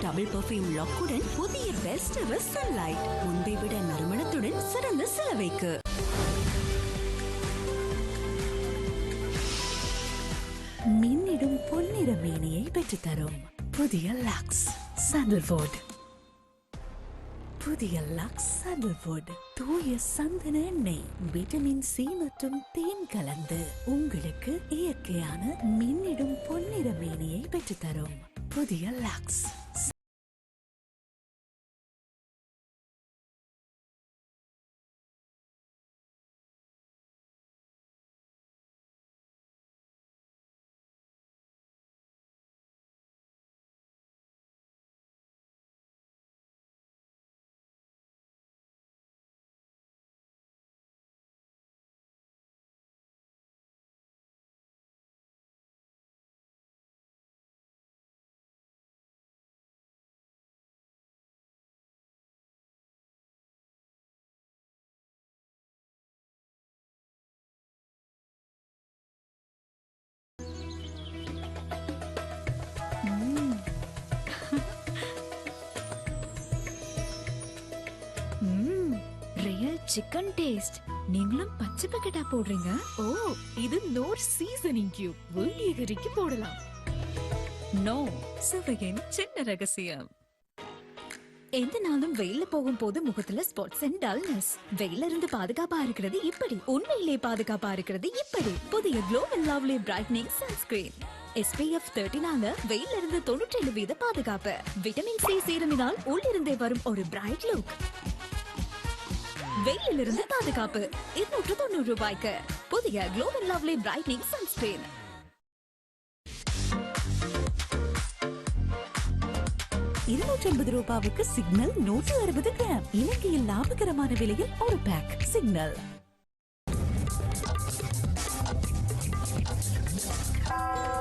Double perfume லாக்குடன் புதிய best எவர் sunlight. முன்பை விட நறுமணத்துடன் சிறந்த சிலவைக்கு. மின்னிடும் பொன்னிற மேனியை பெற்றுத்தரும் புதிய லக்ஸ் சாண்டல்வுட். புதிய லக்ஸ் சாண்டல்வுட் தூய சந்தன எண்ணெய், விட்டமின் சி மற்றும் தேன் கலந்து உங்களுக்கு இயற்கையான மின்னிடும் பொன்னிற மேனியை பெற்றுத்தரும் புதிய லக்ஸ். Chicken taste. நீங்களும் பச்சை பக்கெட்டா போடுறீங்க? ஓ, இது நோர் சீசனிங் கியூப். வேண்டிய கறிக்கு போடலாம். நோ, சுவையின் சின்ன ரகசியம். எந்த நாளும் வெயில போகும் போது முகத்துல ஸ்பாட்ஸ் அண்ட் டல்னஸ். வெயில இருந்து பாதுகாப்பா இருக்கிறது இப்படி. உண்மையிலே பாதுகாப்பா இருக்கிறது இப்படி. புதிய glow and lovely brightening sunscreen. SPF 30 வெயில இருந்து 97% பாதுகாப்பு. விட்டமின் சி சீரமினால் உள்ளிருந்தே வரும் ஒரு பிரைட் லுக். வெயிலிருந்து பாதுகாப்பு 290 ரூபாய்க்கு. புதிய glow and lovely brightening sunscreen. ரூபாய்க்கு சிக்னல் 160 கிராம். இலங்கையில் லாபகரமான விலையில் ஒரு பேக் சிக்னல்.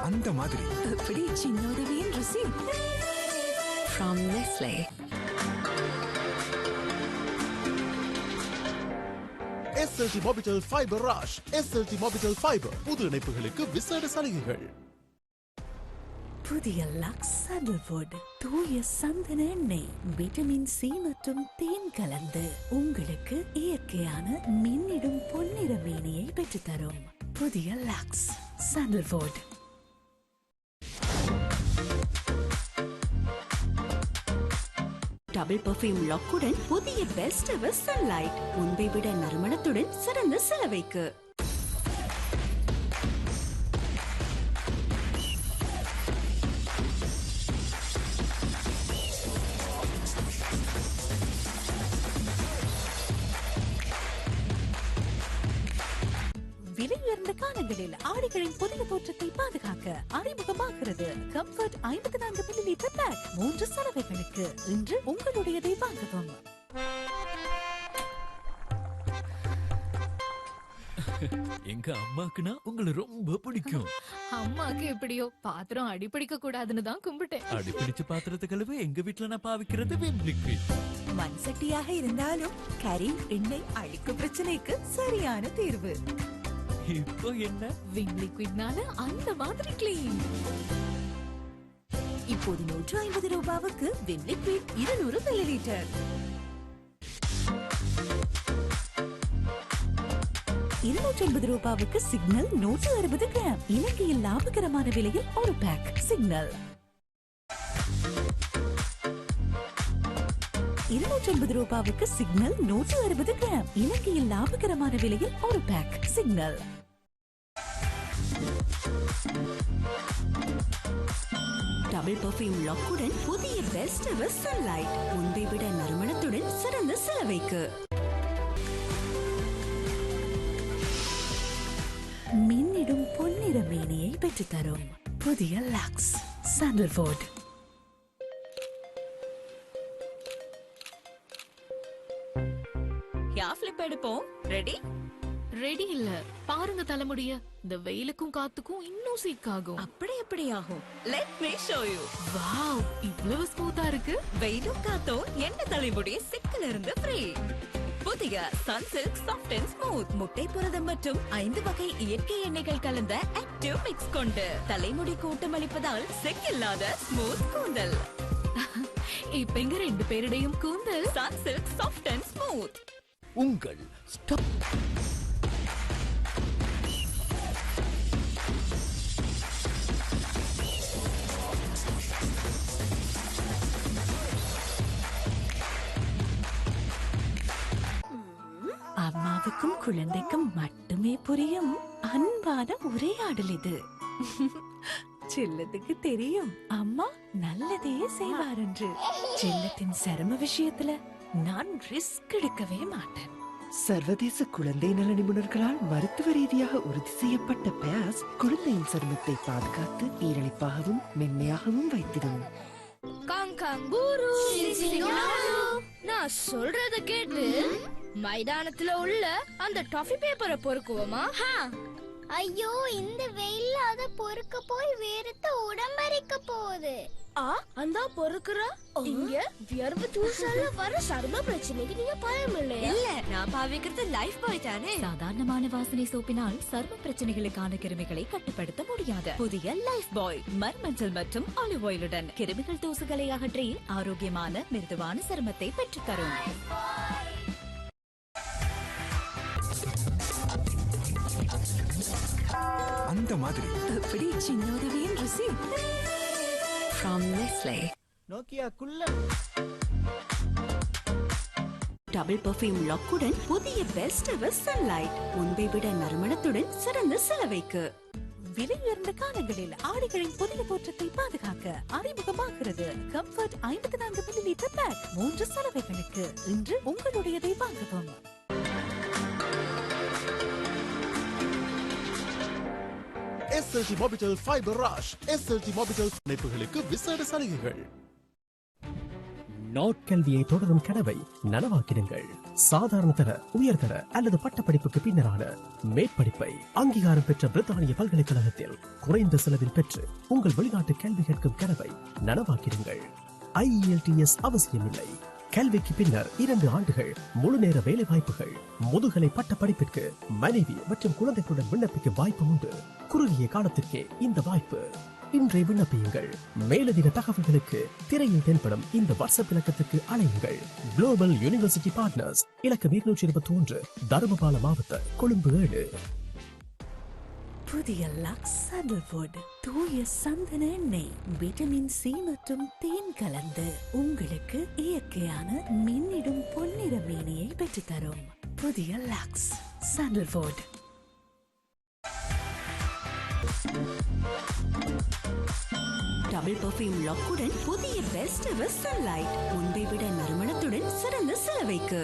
அந்த மாதிரி எப்படி சின்ன உதவியின் ருசி from Nestle. SLT Mobitel Fiber Rush. SLT Mobitel Fiber புது இணைப்புகளுக்கு விசேட சலுகைகள். புதிய லக்ஸ் சாண்டல்வுட் தூய சந்தன எண்ணெய், விட்டமின் சி மற்றும் தேன் கலந்து உங்களுக்கு இயற்கையான மின்னிடும் பொன்னிற மேனியை பெற்றுத்தரும் புதிய லக்ஸ் சாண்டல்வுட். டபுள் பெர்ஃப்யூம் லாக்குடன் புதிய பெஸ்ட் எவர் சன்லைட். முன்பை விட நறுமணத்துடன் சிறந்த சிலவைக்கு. விலையுயர்ந்த காலங்களில் ஆடைகளின் புதிய தோற்றத்தை பாதுகாக்க அறிமுகமாகிறது கம்ஃபர்ட் 54 மில்லிலிட்டர் பேக். 3 சலவைகளுக்கு இன்று உங்களுடையதை வாங்கவும். எங்க அம்மாக்குனா உங்களை ரொம்ப பிடிக்கும். அம்மாக்கு எப்படியோ பாத்திரம் அடிப்பிடிக்க கூடாதுன்னு தான் கும்பிட்டேன். அடிப்பிடிச்ச பாத்திரத்தை கழுவ எங்க வீட்டுல நான் பாவிக்கிறது விம் லிக்விட். மண் சட்டியாக இருந்தாலும் கரி எண்ணெய் அழுக்கு பிரச்சனைக்கு சரியான தீர்வு. இப்போ என்ன? விம் லிக்விட்னால அந்த மாதிரி கிளீன். இப்போது 150 ரூபாய்க்கு விம் லிக்விட் 200 மில்லிலிட்டர். 250 ரூபாய்க்கு சிக்னல் 160 கிராம். இலங்கையில் லாபகரமான விலையில் ஒரு பேக் சிக்னல். 250 ரூபாய்க்கு சிக்னல் 160 கிராம். இலங்கையில் லாபகரமான விலையில் ஒரு பேக் சிக்னல். டபுள் பெர்ஃப்யூம் லாக்குடன் புதிய பெஸ்ட் எவர் சன்லைட். முன்பை விட நறுமணத்துடன் சிறந்த சிலவைக்கு. மின்னிடும் பொன்னிற மேனியை பெற்றுத்தரும் புதிய லக்ஸ் சாண்டல்வுட். ஃபிளிப் எடுப்போம். ரெடி? ரெடி இல்ல. பாருங்க தலைமுடிய. இந்த வெயிலுக்கும் காத்துக்கும் இன்னும் சீக்காகும். அப்படி எப்படி ஆகும்? Let me show you. Wow, இவ்வளவு ஸ்மூத்தா இருக்கு. வெயிலும் காத்தோ என்ன தலைமுடிய சிக்கல இருந்து ஃப்ரீ. புதிய சன்சில்க் சாஃப்ட் அண்ட் ஸ்மூத் முட்டை புரதம் மற்றும் 5 வகை இயற்கை எண்ணெய்கள் கலந்த ஆக்டிவ் மிக்ஸ் கொண்டு தலைமுடி கூட்டமளிப்பதால் செக்கில்லாத ஸ்மூத் கூந்தல். இப்ப எங்க 2 பேருடையும் கூந்தல் சன்சில்க் சாஃப்ட் அண்ட் ஸ்மூத். உங்கள் ஸ்டார் அம்மாவுக்கும் குழந்தைக்கும் மட்டுமே புரியும் அன்பான உரையாடல் இது. செல்லத்துக்கு தெரியும் அம்மா நல்லதே செய்வார் என்று. செல்லத்தின் சிரம விஷயத்துல நான் ரிஸ்க் எடுக்கவே மாட்டேன். சர்வதேச குழந்தை நல நிபுணர்களால் மருத்துவ ரீதியாக உறுதி செய்யப்பட்ட பியாஸ் குழந்தையின் சருமத்தை பாதுகாத்து ஈரழிப்பாகவும் மென்மையாகவும் வைத்திடும். நான் சொல்றத கேட்டு மைதானத்துல உள்ள அந்த டாஃபி பேப்பரை பொறுக்குவோமா? ஐயோ, இந்த வெயில்ல அத பொறுக்க போய் வேர்த்து உடம்பரிக்க போகுது. அந்த பொறுக்குற இங்க வியர்வு தூசால வர சரும பிரச்சனைக்கு நீங்க பயம் இல்லையா? இல்ல, நான் பாவிக்கிறது லைஃப் பாய் தானே. சாதாரணமான வாசனை சோப்பினால் சரும பிரச்சனைகளுக்கான கிருமிகளை கட்டுப்படுத்த முடியாது. புதிய லைஃப் பாய் மர்மஞ்சள் மற்றும் ஆலிவ் ஆயிலுடன் கிருமிகள் தூசுகளை அகற்றி ஆரோக்கியமான மிருதுவான சருமத்தை பெற்றுத்தரும். அந்த மாதிரி அப்படி சின்னோதவியின் ருசி from Nestle. நோக்கியா குள்ள டபுள் பர்ஃபியூம் லாக்குடன் புதிய பெஸ்ட் எவர் சன்லைட். முன்பை விட நறுமணத்துடன் சிறந்த செலவைக்கு. விலை உயர்ந்த காலங்களில் ஆடைகளின் புதிய தோற்றத்தை பாதுகாக்க அறிமுகமாகிறது கம்ஃபர்ட் 54 மில்லிலிட்டர் பேக். 3 சலவைகளுக்கு இன்று உங்களுடையதை வாங்கவும். SLT Mobitel Fiber Rush. SLT Mobitel இணைப்புகளுக்கு விசேட சலுகைகள். நாட்கல்வியை தொடரும் கனவை நனவாக்கிடுங்கள். சாதாரண தர, உயர்தர அல்லது பட்டப்படிப்புக்கு பின்னரான மேற்படிப்பை அங்கீகாரம் பெற்ற பிரித்தானிய பல்கலைக்கழகத்தில் குறைந்த செலவில் பெற்று உங்கள் வெளிநாட்டு கல்வி கேட்கும் கனவை நனவாக்கிடுங்கள். IELTS அவசியமில்லை. கல்விக்கு பின்னர் 2 ஆண்டுகள் முழு நேர வேலை வாய்ப்புகள். முதுகலை பட்ட படிப்பிற்கு மனைவி மற்றும் குழந்தைகளுடன் விண்ணப்பிக்க வாய்ப்பு உண்டு. குறுகிய காலத்திற்கே இந்த வாய்ப்பு. இன்றை விண்ணப்பியுங்கள். மேலதிக தகவல்களுக்கு திரையில் தென்படும் இந்த வாட்ஸ்அப் இலக்கத்துக்கு அழையுங்கள். குளோபல் யூனிவர்சிட்டி பார்ட்னர்ஸ், இலக்கம் 221, தருமபால மாவட்ட, கொழும்பு 7. புதிய லக்ஸ் சாண்டல்வுட் தூய சந்தன எண்ணெய் விட்டமின் சி மற்றும் தேன் கலந்து உங்களுக்கு இயற்கையான மின்னிடும் பொன்னிற மேனியை பெற்றுத்தரும். புதிய லக்ஸ் சாண்டல்வுட். டபுள் பர்ஃபியூம் லாக்குடன் புதிய பெஸ்ட் எவர் சன்லைட். முன்பை விட நறுமணத்துடன் சிறந்த செலவைக்கு.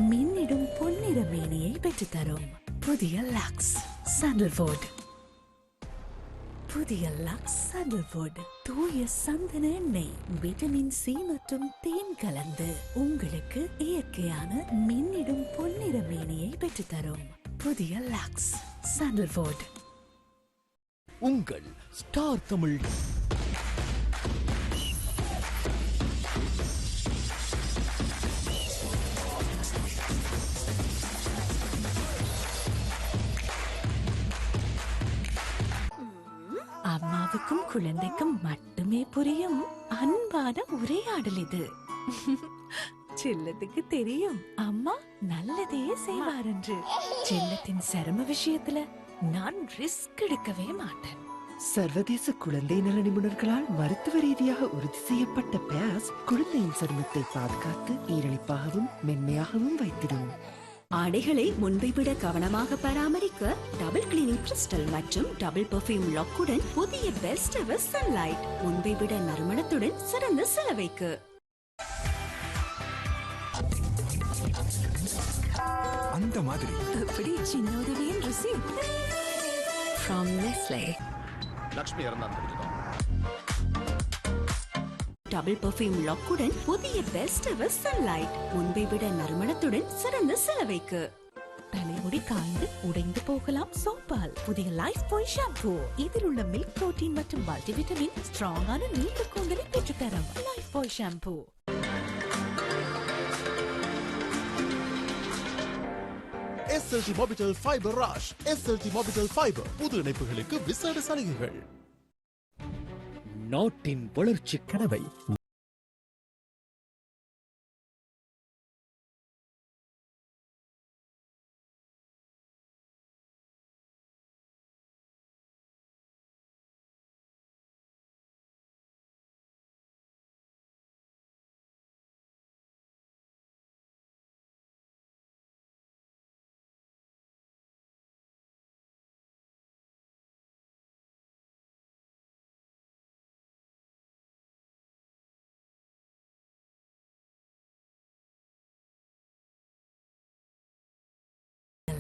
மின்னிடும் பொன்னிற மேனியை பெற்றுத்தரும். புதிய லக்ஸ் சாண்டல்வுட். புதிய லக்ஸ் சாண்டல்வுட் தூய சந்தன எண்ணெய் விட்டமின் சி மற்றும் தேன் கலந்து உங்களுக்கு இயற்கையான மின்னிடும் பொன்னிற மேனியை பெற்றுத்தரும். புதிய லக்ஸ் சாண்டல்வுட். உங்கள் ஸ்டார் தமிழ் அம்மாவுக்கும் குழந்தைக்கும் மட்டுமே புரியும் அன்பான உரையாடல் இது. செல்லத்துக்கு தெரியும் அம்மா நல்லதே செய்வார் என்று. செல்லத்தின் சிரம விஷயத்துல நான் ரிஸ்க் எடுக்கவே மாட்டேன். சர்வதேச குழந்தை நல நிபுணர்களால் மருத்துவ ரீதியாக உறுதி செய்யப்பட்ட பியாஸ் குழந்தையின் சருமத்தை பாதுகாத்து ஈரழிப்பாகவும் மென்மையாகவும் வைத்திடும். ஆடைகளை முன்பை விட கவனமாக பராமரிக்க டபுள் கிளீனிங் கிறிஸ்டல் மற்றும் டபுள் பர்ஃபியூம் லாக்குடன் புதிய பெஸ்ட் எவர் சன்லைட். முன்பை விட நறுமணத்துடன் சிறந்த செலவைக்கு. அந்த மாதிரி அப்படி சின்னோதவியின் ருசி from Nestle. லக்ஷ்மி இறந்தாங்க. டபுள் பர்ஃபியூம் லாக்குடன் புதிய பெஸ்ட் எவர் சன்லைட். முன்பை விட நறுமணத்துடன் சிறந்த செலவைக்கு. தலைமுடி காய்ந்து உடைந்து போகலாம் சோப்பால். புதிய லைஃப் பாய் ஷாம்பூ. இதில் உள்ள மில்க் புரோட்டீன் மற்றும் மல்டிவிட்டமின் ஸ்ட்ராங்கான நீண்ட கூந்தலை பெற்றுத்தரும். லைஃப் பாய் shampoo. SLT Mobitel Fiber Rush. SLT Mobitel Fiber புது இணைப்புகளுக்கு விசேட சலுகைகள். நாட்டின் வளர்ச்சி கனவை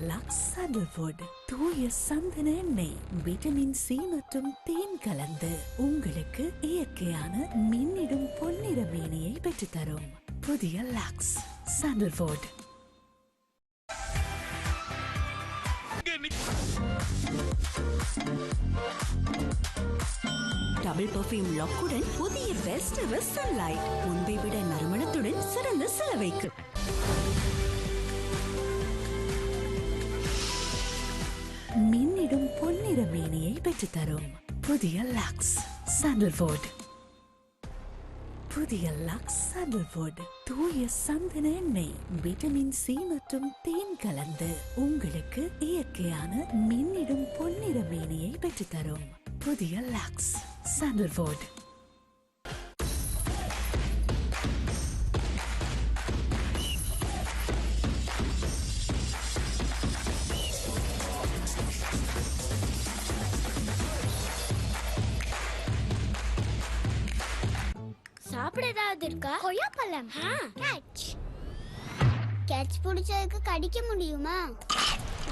லக்ஸ் சாண்டல்வுட். தூய சந்தன எண்ணெய், விட்டமின் சி மற்றும் தேன் கலந்து உங்களுக்கு இயற்கையான மின்னிடும் பொன்னிற மேனியை பெற்றுத்தரும். புதிய லக்ஸ் சாண்டல்வுட். டபுள் பர்ஃபியூம் லாக்குடன் புதிய பெஸ்ட் எவர் சன்லைட். முன்பை விட நறுமணத்துடன் சிறந்த செலவைக்கு. மின்னிடும் பொன்னிற மேனியை பெற்றுத்தரும். புதிய லக்ஸ் சாண்டல்வுட். புதிய லக்ஸ் சாண்டல்வுட். தூய சந்தன எண்ணெய், விட்டமின் சி மற்றும் தேன் கலந்து உங்களுக்கு இயற்கையான மின்னிடும் பொன்னிற மேனியை பெற்றுத்தரும். புதிய லக்ஸ் சாண்டல்வுட். சாப்பிட ஏதாவது இருக்கா? கொய்யாப்பழம். கேட்ச். கேட்ச் பிடிச்சதுக்கு கடிக்க முடியுமா?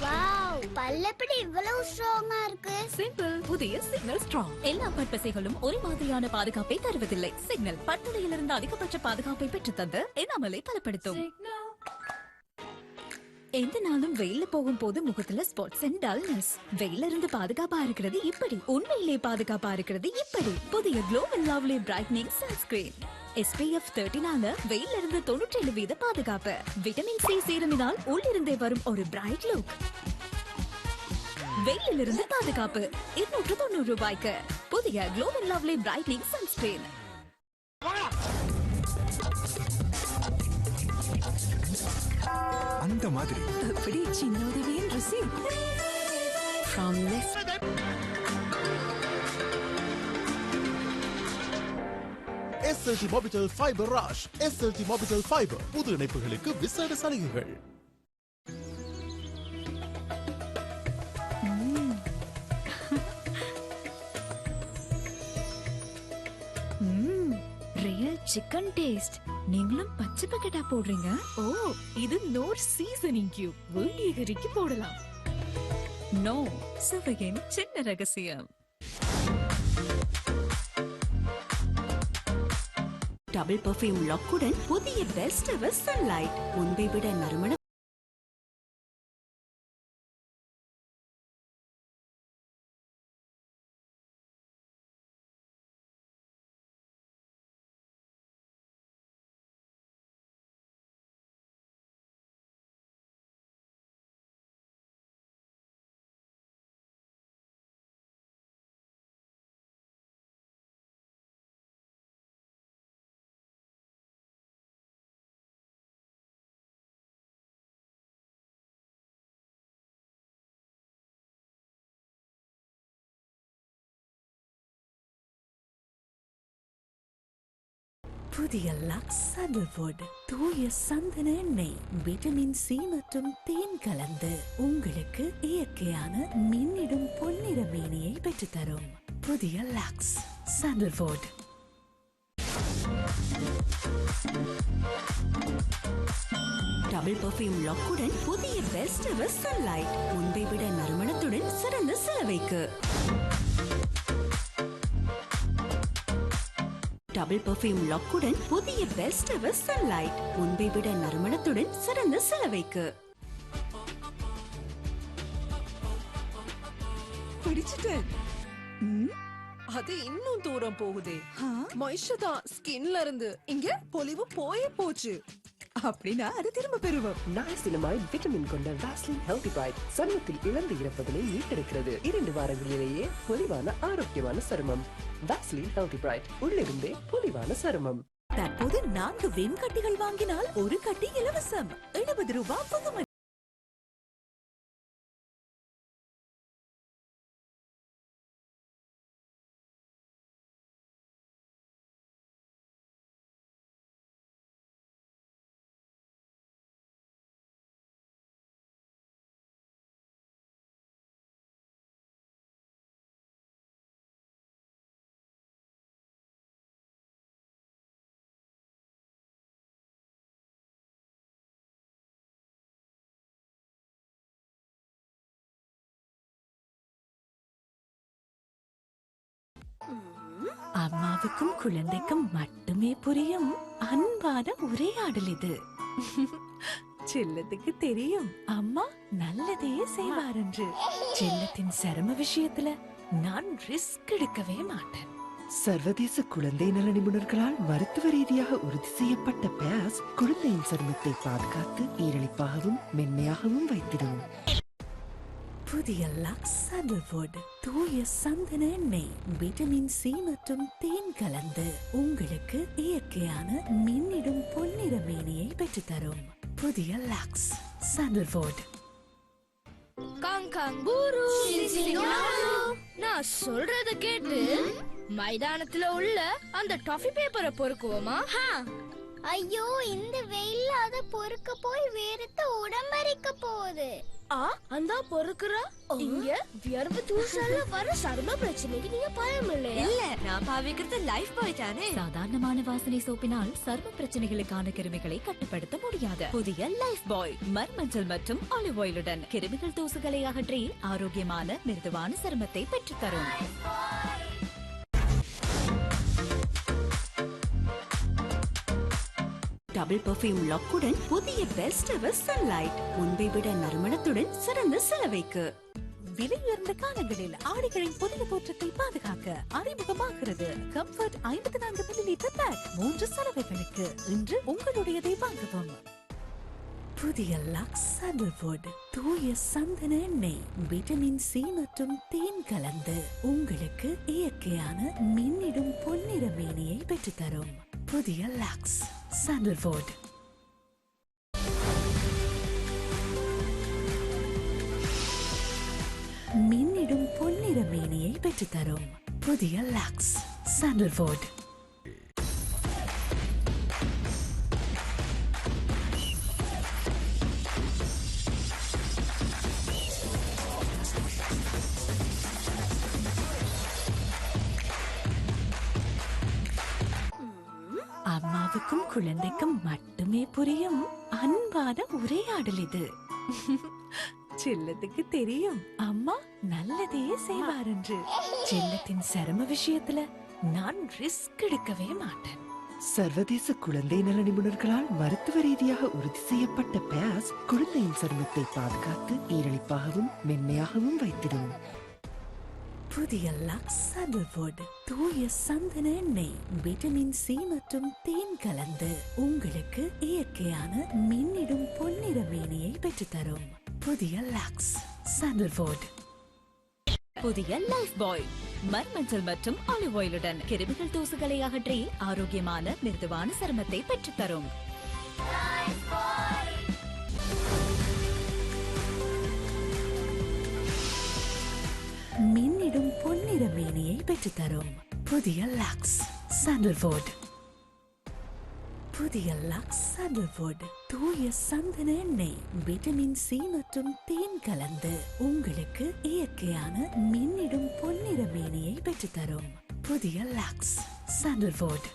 வாவ், பல்ல எப்படி இவ்வளவு ஸ்ட்ராங்கா இருக்கு? சிம்பிள். புதிய சிக்னல் ஸ்ட்ராங். எல்லா பற்பசைகளும் ஒரே மாதிரியான பாதுகாப்பை தருவதில்லை. சிக்னல் பற்புடையிலிருந்து அதிகபட்ச பாதுகாப்பை பெற்றுத்தந்து எண்ணாமலை பலப்படுத்தும். எந்த நாளும் வெயில போகும் போது முகத்துல ஸ்பாட்ஸ் அண்ட் டல்னஸ். வெயில இருந்து பாதுகாப்பா இருக்கிறது இப்படி. உண்மையிலே பாதுகாப்பா இருக்கிறது இப்படி. புதிய glow and lovely brightening sunscreen. SPF 30 வெயில இருந்து 97% பாதுகாப்பு. விட்டமின் சி சீரமினால் உள்ளிருந்தே வரும் ஒரு பிரைட் லுக். வெயிலில் இருந்து பாதுகாப்பு 290 ரூபாய்க்கு. புதிய glow and lovely brightening sunscreen. அந்த மாதிரி அப்படி சின்னோதவியின் ருசி. From this SLT Mobitel Fiber Rush. SLT Mobitel Fiber புது இணைப்புகளுக்கு விசேட சலுகைகள். Real chicken taste. நீங்களும் பச்சை பக்கெட்டா போடுறீங்க? ஓ, இது நோர் சீசனிங் கியூப். வேண்டிய கறிக்கு போடலாம். நோ, சுவையின் சின்ன ரகசியம். டபுள் பர்ஃபியூம் லாக்குடன் புதிய பெஸ்ட் எவர் சன்லைட். முன்பை விட நறுமண புதிய லக்ஸ் சாண்டல்வுட். தூய சந்தன எண்ணெய், விட்டமின் சி மற்றும் தேன் கலந்து உங்களுக்கு இயற்கையான மின்னிடும் பொன்னிற மேனியை பெற்றுத்தரும். புதிய லக்ஸ் சாண்டல்வுட். டபுள் பர்ஃபியூம் லாக்குடன் புதிய பெஸ்ட் எவர் சன்லைட். முன்பை விட நறுமணத்துடன் சிறந்த செலவைக்கு. டபுள் பர்ஃபியூம் லாக்குடன் புதிய பெஸ்ட் எவர் சன்லைட். முன்பை விட நறுமணத்துடன் சிறந்த செலவைக்கு. பிடிச்சிட்டேன். அது இன்னும் தூரம் போகுதே. மொய்ஷு தான் ஸ்கின்ல இருந்து இங்க பொலிவு போயே போச்சு. அப்படின்னா அது திரும்ப பெறுவோம். நாசிலமாய் விட்டமின் கொண்ட வாஸ்லின் ஹெல்தி பிரைட் சருமத்தில் இழந்து இறப்பதனை மீட்டெடுக்கிறது. 2 வாரங்களிலேயே பொலிவான ஆரோக்கியமான சருமம். வாஸ்லின் ஹெல்தி பிரைட், உள்ளிருந்தே பொலிவான சருமம். தற்போது 4 வெண்கட்டிகள் வாங்கினால் ஒரு கட்டி இலவசம். 70 ரூபாய் புதுமை. அம்மாவுக்கும் குழந்தைக்கும் மட்டுமே புரியும் அன்பான உரையாடல் இது. செல்லத்துக்கு தெரியும் அம்மா நல்லதே செய்வார் என்று. செல்லத்தின் சிரம விஷயத்துல நான் ரிஸ்க் எடுக்கவே மாட்டேன். சர்வதேச குழந்தை நல நிபுணர்களால் மருத்துவ ரீதியாக உறுதி செய்யப்பட்ட பேஸ் குழந்தையின் சருமத்தை பாதுகாத்து ஈரழிப்பாகவும் மென்மையாகவும் வைத்திடும். புதிய லக்ஸ் சாண்டல்வுட் தூய சந்தன எண்ணெய், விட்டமின் சி மற்றும் தேன் கலந்து உங்களுக்கு இயற்கையான மின்னிடும் பொன்னிற மேனியை பெற்றுத்தரும். புதிய லக்ஸ் சாண்டல்வுட். காங்கூரு நான் சொல்றத கேட்டு மைதானத்துல உள்ள அந்த டாஃபி பேப்பரை பொறுக்குவோமா? ஐயோ, இந்த வெயில்ல அத பொறுக்க போய் வேர்த்து உடம்பரிக்க போகுது. அந்த பொறுக்குறா இங்க வியர்வு தூசால வர சரும பிரச்சனைக்கு நீங்க பயம் இல்லையா? இல்ல, நான் பாவிக்கிறது லைஃப் பாய் தானே. சாதாரணமான வாசனை சோப்பினால் சரும பிரச்சனைகளுக்கான கிருமிகளை கட்டுப்படுத்த முடியாது. புதிய லைஃப் பாய் மர்மஞ்சள் மற்றும் ஆலிவ் ஆயிலுடன் கிருமிகள் தூசுகளை அகற்றி ஆரோக்கியமான மிருதுவான சருமத்தை பெற்றுத்தரும். டபுள் பெர்ஃப்யூம் லாக்குடன் புதிய பெஸ்ட் எவர் சன்லைட், முன்பை விட நறுமணத்துடன் சிறந்த செலவைக்கு. விலை உயர்ந்த காலங்களில் ஆடைகளின் புதிய தோற்றத்தை பாதுகாக்க அறிமுகமாகிறது கம்ஃபர்ட் 54 மில்லிலிட்டர் பேக். 3 சலவைகளுக்கு இன்று உங்களுடையதை வாங்கவும். புதிய லக்ஸ் சாண்டல்வுட் தூய சந்தன எண்ணெய், விட்டமின் சி மற்றும் தேன் கலந்து உங்களுக்கு இயற்கையான மின்னிடும் பொன்னிற மேனியை பெற்றுத்தரும். புதிய லக்ஸ் சாண்டல்வுட். மின்னிடும் பொன்னிற மேனியை பெற்றுத்தரும். புதிய லக்ஸ் சாண்டல்வுட். அம்மாவுக்கும் குழந்தைக்கும் மட்டுமே புரியும் அன்பான உரையாடல் இது. செல்லத்துக்கு தெரியும் அம்மா நல்லதே செய்வார் என்று. செல்லத்தின் சிரம விஷயத்துல நான் ரிஸ்க் எடுக்கவே மாட்டேன். சர்வதேச குழந்தை நல நிபுணர்களால் மருத்துவ ரீதியாக உறுதி செய்யப்பட்ட பேஸ் குழந்தையின் சருமத்தை பாதுகாத்து ஈரழிப்பாகவும் மென்மையாகவும் வைத்திடும். புதிய லக்ஸ் சாண்டல்வுட் தூய சந்தன எண்ணெய், விட்டமின் சி மற்றும் தேன் கலந்து உங்களுக்கு இயற்கையான மின்னிடும் பொன்னிற மேனியை பெற்றுத்தரும். புதிய லக்ஸ் சாண்டல்வுட். புதிய லைஃப் பாய் மர்மஞ்சள் மற்றும் ஆலிவ் ஆயிலுடன் கிருமிகள் தூசுகளை அகற்றி ஆரோக்கியமான மிருதுவான சருமத்தை பெற்றுத்தரும். மின்னிடும் பொன்னிற மேனியை பெற்றுத்தரும். புதிய லக்ஸ் சாண்டல்வுட். புதிய லக்ஸ் சாண்டல்வுட் தூய சந்தன எண்ணெய், விட்டமின் சி மற்றும் தேன் கலந்து உங்களுக்கு இயற்கையான மின்னிடும் பொன்னிற மேனியை பெற்றுத்தரும். புதிய லக்ஸ் சாண்டல்வுட்.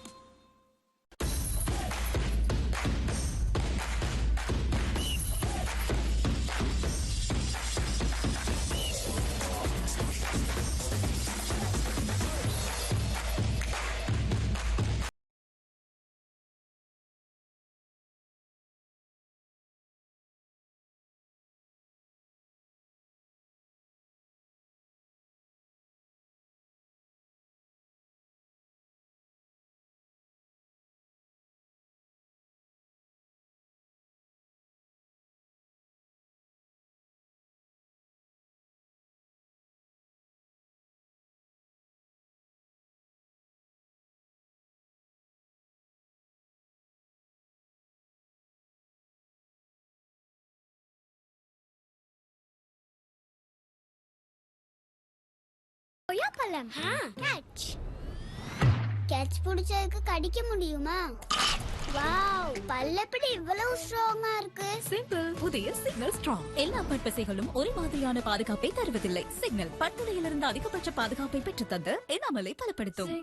கொய்யாப்பழம் கேட்ச் கேட்ச் பிடிச்சதுக்கு கடிக்க முடியுமா? வாவ், பல்ல எப்படி இவ்வளவு ஸ்ட்ராங்கா இருக்கு? சிம்பிள். புதிய சிக்னல் ஸ்ட்ராங். எல்லா பற்பசைகளும் ஒரே மாதிரியான பாதுகாப்பை தருவதில்லை. சிக்னல் பற்புடையிலிருந்து அதிகபட்ச பாதுகாப்பை பெற்றுத் தந்து எனாமலை பலப்படுத்தும்.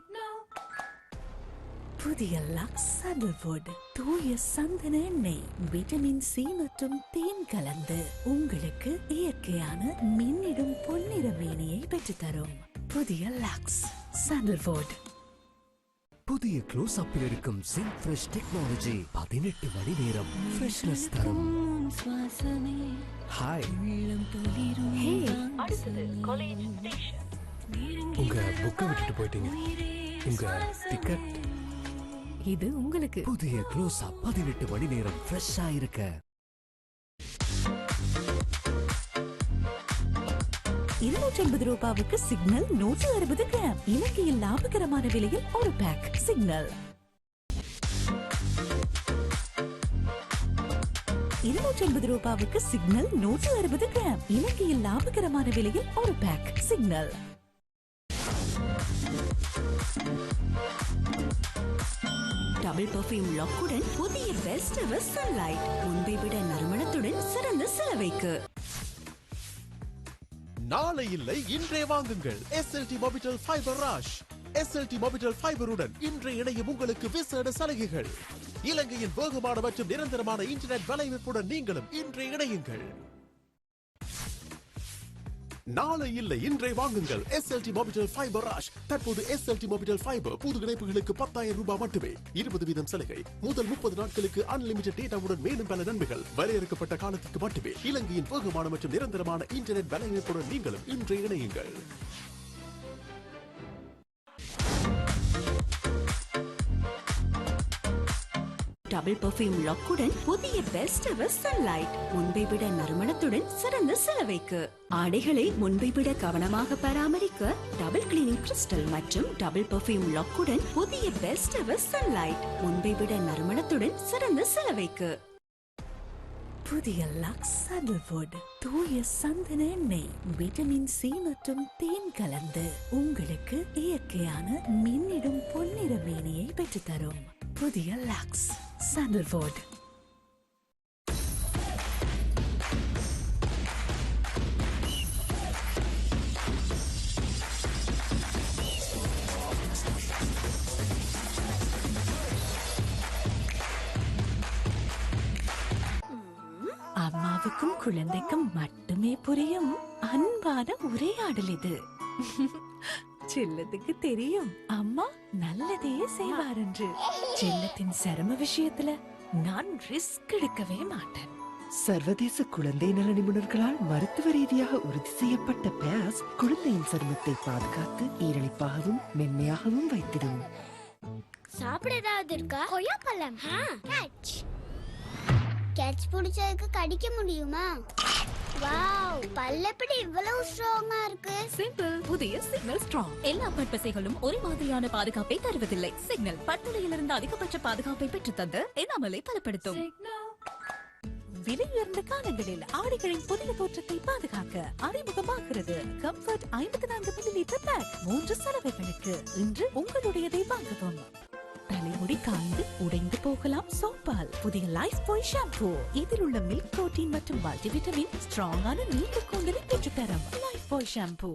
புதிய லக்ஸ் சாண்டல்வுட் தூய சந்தன எண்ணெய் விட்டமின் சி மற்றும் தேன் கலந்து உங்களுக்கு இயற்கையான மின்னிடும் பொன்னிற மேனியை பெற்றுத்தரும். புதிய லக்ஸ் சாண்டல்வுட். புதிய க்ளோஸ் அப்பில் இருக்கும் சிங் ஃப்ரெஷ் டெக்னாலஜி 18 மணி நேரம் ஃப்ரெஷ்னஸ் தரும். ஹாய். ஹே, அடுத்தது காலேஜ் ஸ்டேஷன். உங்க புக்கை விட்டுட்டு போயிட்டீங்க. உங்க டிக்கெட். இது உங்களுக்கு. புதிய க்ளோஸ் அப் 18 மணி நேரம் ஃப்ரெஷ்ஷா இருக்க. 250 ரூபாவுக்கு சிக்னல் 160 கிராம். இலங்கையில் லாபகரமான விலையில் ஒரு பேக் சிக்னல். 250 ரூபாவுக்கு சிக்னல் 160 கிராம். இலங்கையில் லாபகரமான விலையில் ஒரு பேக் சிக்னல். டபுள் பர்ஃபியூம் லாக்குடன் புதிய பெஸ்ட் எவர் சன்லைட். முன்பை விட நறுமணத்துடன் சிறந்த சிலவைக்கு. நாளை இல்லை, இன்றே வாங்குங்கள் SLT Mobitel Fiber Rush. SLT Mobitel Fiberuடன் இன்று இணையும் உங்களுக்கு விசேட சலுகைகள். இலங்கையின் வேகமான மற்றும் நிரந்தரமான இன்டர்நெட் வலையமைப்புடன் நீங்களும் இன்றே இணையுங்கள். நாளை இல்லை, இன்றே வாங்குங்கள் SLT Mobitel Fiber Rush. தற்போது SLT Mobitel Fiber புது இணைப்புகளுக்கு 10,000 ரூபாய் மட்டுமே. 20% சலுகை. முதல் 30 நாட்களுக்கு அன்லிமிட்டட் டேட்டாவுடன் மேலும் பல நன்மைகள். வரையறுக்கப்பட்ட காலத்துக்கு மட்டுமே. இலங்கையின் வேகமான மற்றும் நிரந்தரமான இன்டர்நெட் வலையமைப்புடன் நீங்களும் இன்றே இணையுங்கள். டபுள் பர்ஃபியூம் லாக்குடன் புதிய பெஸ்ட் எவர் சன்லைட். முன்பை விட நறுமணத்துடன் சிறந்த சிலவைக்கு. ஆடைகளை முன்பை விட கவனமாக பராமரிக்க டபுள் கிளீனிங் கிறிஸ்டல் மற்றும் டபுள் பர்ஃபியூம் லாக்குடன் புதிய பெஸ்ட் எவர் சன்லைட். முன்பை விட நறுமணத்துடன் சிறந்த சிலவைக்கு. புதிய லக்ஸ் சாண்டல்வுட் தூய சந்தன எண்ணெய் விட்டமின் சி மற்றும் தேன் கலந்து உங்களுக்கு இயற்கையான மின்னிடும் பொன்னிற மேனியை பெற்றுத்தரும். புதிய லக்ஸ் சாண்டல்வுட். அம்மாவுக்கும் குழந்தைக்கும் மட்டுமே புரியும் அன்பான உரையாடல் இது. செல்லத்துக்கு தெரியும் அம்மா நல்லதே செய்வார் என்று. செல்லத்தின் சிரம விஷயத்துல நான் ரிஸ்க் எடுக்கவே மாட்டேன். சர்வதேச குழந்தை நல நிபுணர்களால் மருத்துவ ரீதியாக உறுதி செய்யப்பட்ட பேஸ் குழந்தையின் சருமத்தை பாதுகாத்து ஈரழிப்பாகவும் மென்மையாகவும் வைத்திடும். சாப்பிட ஏதாவது இருக்கா? கொய்யாப்பழம் கேட்ச் கேட்ச் பிடிச்சதுக்கு கடிக்க முடியுமா? வாவ், பல்ல எப்படி இவ்வளவு ஸ்ட்ராங்கா இருக்கு? சிம்பிள். புதிய சிக்னல் ஸ்ட்ராங். எல்லா பற்பசைகளும் ஒரே மாதிரியான பாதுகாப்பை தருவதில்லை. சிக்னல் பற்புடையிலிருந்து அதிகபட்ச பாதுகாப்பை பெற்றுத் தந்து எனாமலை பலப்படுத்தும். விலை உயர்ந்த காலங்களில் ஆடைகளின் புதிய தோற்றத்தை பாதுகாக்க அறிமுகமாகிறது கம்ஃபர்ட் 54 மில்லிலிட்டர் பேக். 3 சலவைகளுக்கு இன்று உங்களுடையதை வாங்கவும். தலைமுடி காய்ந்து உடைந்து போகலாம் சோப்பால் புதிய லைஃப் பாய் ஷாம்பூ. இதில் உள்ள மில்க் புரோட்டீன் மற்றும் மல்டிவிட்டமின் ஸ்ட்ராங்கான நீண்ட கூந்தலை பெற்றுத்தரும் லைஃப் பாய் ஷாம்பூ.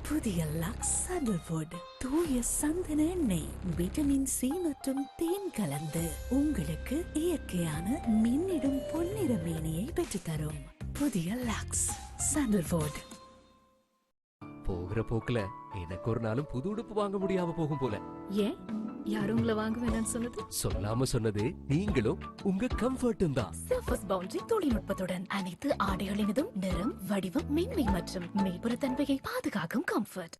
புதிய லக்ஸ் சாண்டல்வுட் தூய சந்தன எண்ணெய் விட்டமின் சி மற்றும் தேன் கலந்து உங்களுக்கு இயற்கையான மின்னிடும் பொன்னிற மேனியை பெற்றுத்தரும். புதிய லக்ஸ் சாண்டல்வுட். போகிற போக்குல எனக்கு ஒரு நாளும் புது உடுப்பு வாங்க முடியாம போகும் போல. ஏன் யாரும் உங்களை வாங்க வேணாம்னு சொன்னது? சொல்லாம சொன்னது நீங்களும் உங்க கம்ஃபர்ட்டும் தான். சர்ஃபஸ் பவுண்டரி தொழில்நுட்பத்துடன் அனைத்து ஆடைகளினதும் நிறம், வடிவம், மென்மை மற்றும் மேற்புற தன்மையை பாதுகாக்கும் கம்ஃபர்ட்.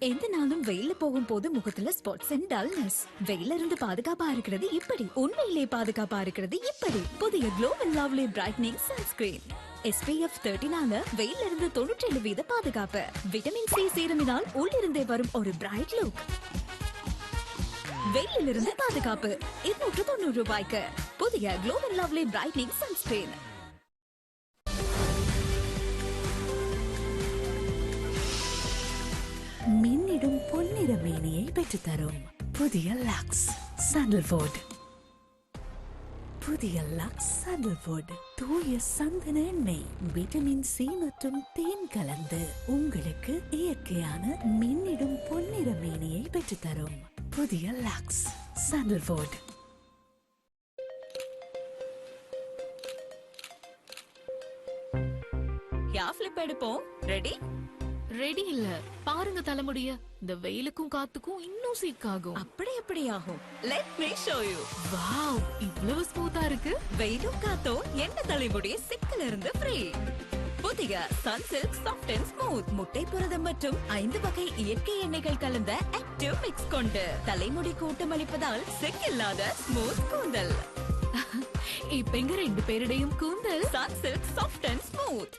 எந்த நாளும் வெயில போகும்போது முகத்துல ஸ்பாட்ஸ் அண்ட் டல்னஸ். வெயில இருந்து பாதுகாப்பா இருக்கிறது இப்படி. உண்மையிலே பாதுகாப்பா இருக்கிறது இப்படி. புதிய glow and lovely brightening sunscreen. SPF 30 வெயில இருந்து 97% பாதுகாப்பு. விட்டமின் சி சீரமினால் உள்ளிருந்தே வரும் ஒரு பிரைட் லுக். வெயிலிருந்து பாதுகாப்பு 290 ரூபாய்க்கு. புதிய glow and lovely brightening sunscreen. பொன்னிற மேனியை பெற்றுத்தரும் புதிய லக்ஸ் சாண்டல்வுட். புதிய லக்ஸ் சாண்டல்வுட் தூய சந்தன எண்ணெய், விட்டமின் சி மற்றும் தேன் கலந்து உங்களுக்கு இயற்கையான மின்னிடும் பொன்னிற மேனியை பெற்றுத்தரும் புதிய லக்ஸ் சாண்டல்வுட். ஃபிளிப் எடுப்போம். ரெடி? ரெடி இல்ல. பாருங்க தலைமுடிய, இந்த வெயிலுக்கும் காத்துக்கும் இன்னும் சீக்காகும். அப்படி எப்படி ஆகும்? Let me show you. Wow, இவ்வளவு ஸ்மூத்தா இருக்கு. வெயிலும் காத்தோ எந்த தலைமுடி சிக்கல இருந்து ஃப்ரீ. புதிய சன்சில்க் சாஃப்ட் அண்ட் ஸ்மூத் முட்டை புரதம் மற்றும் 5 வகை இயற்கை எண்ணெய்கள் கலந்த ஆக்டிவ் மிக்ஸ் கொண்டு தலைமுடி கூட்டமளிப்பதால் சிக்கில்லாத ஸ்மூத் கூந்தல். இப்ப எங்க 2 பேருடையும் கூந்தல் சன்சில்க் சாஃப்ட் அண்ட் ஸ்மூத்.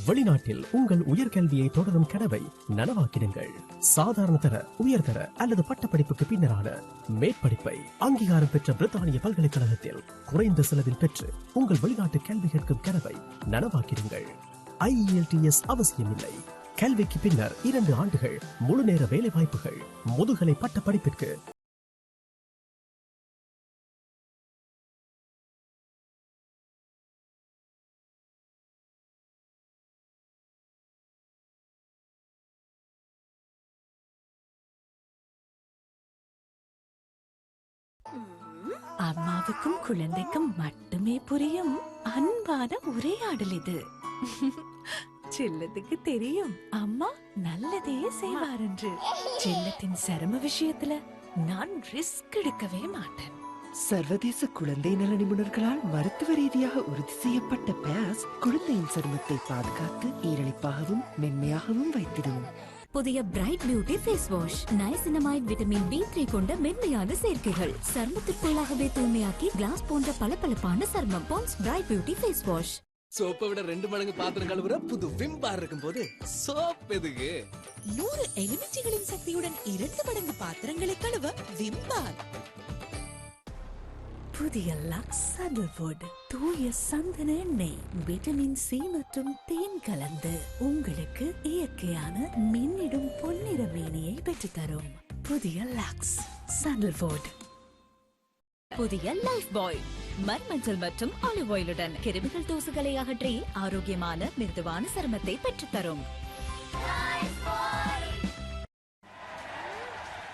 வெளிநாட்டில் உங்கள் உயர்கல்வியை தொடரும் கனவை நனவாக்கிடுங்கள். சாதாரண தர, உயர்தர அல்லது பட்டப்படிப்புக்கு பின்னரான மேற்படிப்பை அங்கீகாரம் பெற்ற பிரித்தானிய பல்கலைக்கழகத்தில் குறைந்த செலவில் பெற்று உங்கள் வெளிநாட்டு கல்வி கேட்கும் கனவை நனவாக்கிடுங்கள். IELTS அவசியமில்லை. கல்விக்கு பின்னர் 2 ஆண்டுகள் முழுநேர வேலை வாய்ப்புகள். முதுகலை பட்ட படிப்பிற்கு அம்மாவுக்கும் குழந்தைக்கும் மட்டுமே புரியும் அன்பான உரையாடல் இது. செல்லத்துக்கு தெரியும் அம்மா நல்லதே செய்வார் என்று. செல்லத்தின் சிரம விஷயத்துல நான் ரிஸ்க் எடுக்கவே மாட்டேன். சர்வதேச குழந்தை நல நிபுணர்களால் மருத்துவ ரீதியாக உறுதி செய்யப்பட்ட பேஸ் குழந்தையின் சருமத்தை பாதுகாத்து ஈரழிப்பாகவும் மென்மையாகவும் வைத்திடும். புதிய bright beauty face wash. Niacinamide vitamin B3 கொண்ட மென்மையான சேர்க்கைகள் சருமத்திற்குள்ளாகவே தூய்மையாக்கி கிளாஸ் போன்ற பளபளப்பான சருமம். பான்ஸ் பிரைட் பியூட்டி ஃபேஸ் வாஷ். சோப்பை விட 2 மடங்கு பாத்திரம் கழுவுற புது விம் பார் இருக்கும்போது சோப் எதுக்கு? 100 எலுமிச்சைகளின் சக்தியுடன் 2 மடங்கு பாத்திரங்களை கழுவ விம் பார். புதிய லக்ஸ் சாண்டல்வுட் தூய சந்தன எண்ணெய், விட்டமின் சி மற்றும் தேன் கலந்து உங்களுக்கு இயற்கையான மின்னிடும் பொன்னிற மேனியை பெற்றுத்தரும் புதிய லக்ஸ் சாண்டல்வுட். புதிய லைஃப் பாய் மர்மஞ்சள் மற்றும் ஆலிவ் ஆயிலுடன் கிருமிகள் தூசுகளை அகற்றி ஆரோக்கியமான மிருதுவான சருமத்தை பெற்றுத்தரும்.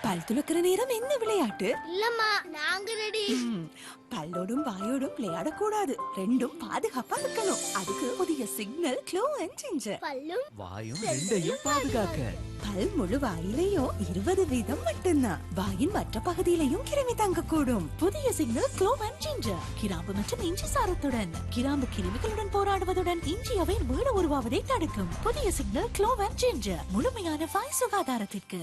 பல் துலக்கிற நேரம் என்ன விளையாட்டு? இல்லம்மா, நாங்க ரெடி. பல்லோடும் வாயோடும் விளையாடக்கூடாது. ரெண்டும் பாதுகாப்பா இருக்கணும். அதுக்கு புதிய சிக்னல் க்ளோ அண்ட் ஜிஞ்சர். பல்லும் வாயும் ரெண்டையும் பாதுகாக்க. பல் முழு வாயிலையும் 20% மட்டும்தான். வாயின் மற்ற பகுதியிலையும் கிருமி தங்கக்கூடும். புதிய சிக்னல் க்ளோ அண்ட் ஜிஞ்சர் கிராம்பு மற்றும் இஞ்சி சாரத்துடன். கிராம்பு கிருமிகளுடன் போராடுவதுடன் இஞ்சி அவை மீள உருவாவதை தடுக்கும். புதிய சிக்னல் க்ளோ அண்ட் ஜிஞ்சர் முழுமையான வாய் சுகாதாரத்திற்கு.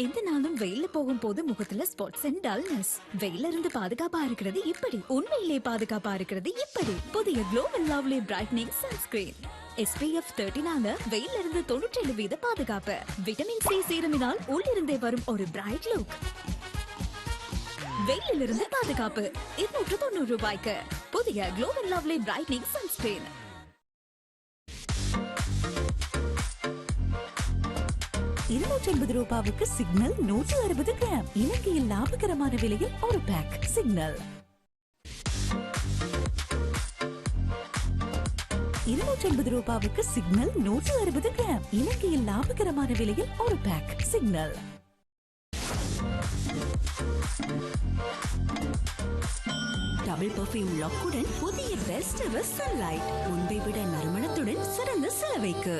எந்த நாளும் வெயில போகும் போது முகத்துல ஸ்பாட்ஸ் அண்ட் டல்னஸ். வெயில இருந்து பாதுகாப்பா இருக்கிறது இப்படி. உண்மையிலே பாதுகாப்பா இருக்கிறது இப்படி. புதிய glow and lovely brightening sunscreen. SPF 30 வெயில இருந்து 97% பாதுகாப்பு. விட்டமின் C சீரமினால் உள்ளிருந்தே வரும் ஒரு பிரைட் லுக். வெயிலில் இருந்து பாதுகாப்பு 290 ரூபாய்க்கு. புதிய glow and lovely brightening sunscreen. ரூபாய்க்கு சிக்னல் 160 கிராம். இலங்கையில் லாபகரமான விலையில் ஒரு பேக் சிக்னல். 250 ரூபாய்க்கு சிக்னல் 160 கிராம். இலங்கையில் லாபகரமான விலையில் ஒரு பேக் சிக்னல். டபுள் பர்ஃபியூம் லாக்குடன் புதிய பெஸ்ட் எவர் சன்லைட். முன்பை விட நறுமணத்துடன் சிறந்த செலவைக்கு.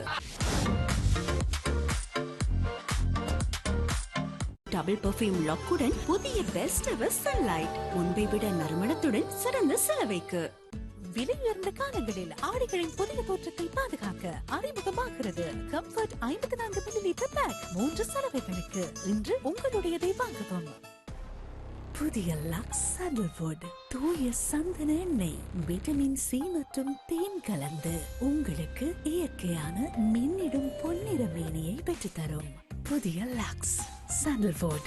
டபுள் பர்ஃபியூம் லாக்குடன் புதிய பெஸ்ட் எவர் சன்லைட். முன்பை விட நறுமணத்துடன் சிறந்த செலவைக்கு. விலை உயர்ந்த காலங்களில் ஆடைகளின் புதிய தோற்றத்தை பாதுகாக்க அறிமுகமாகிறது கம்ஃபர்ட் 54 மில்லிலிட்டர் பேக். 3 சலவைகளுக்கு இன்று உங்களுடையதை வாங்கவும். புதிய லக்ஸ் சாண்டல்வுட் தூய சந்தன எண்ணெய், விட்டமின் சி மற்றும் தேன் கலந்து உங்களுக்கு இயற்கையான மின்னிடும் பொன்னிற மேனியை பெற்றுத்தரும் புதிய லக்ஸ் சாண்டல்வுட்.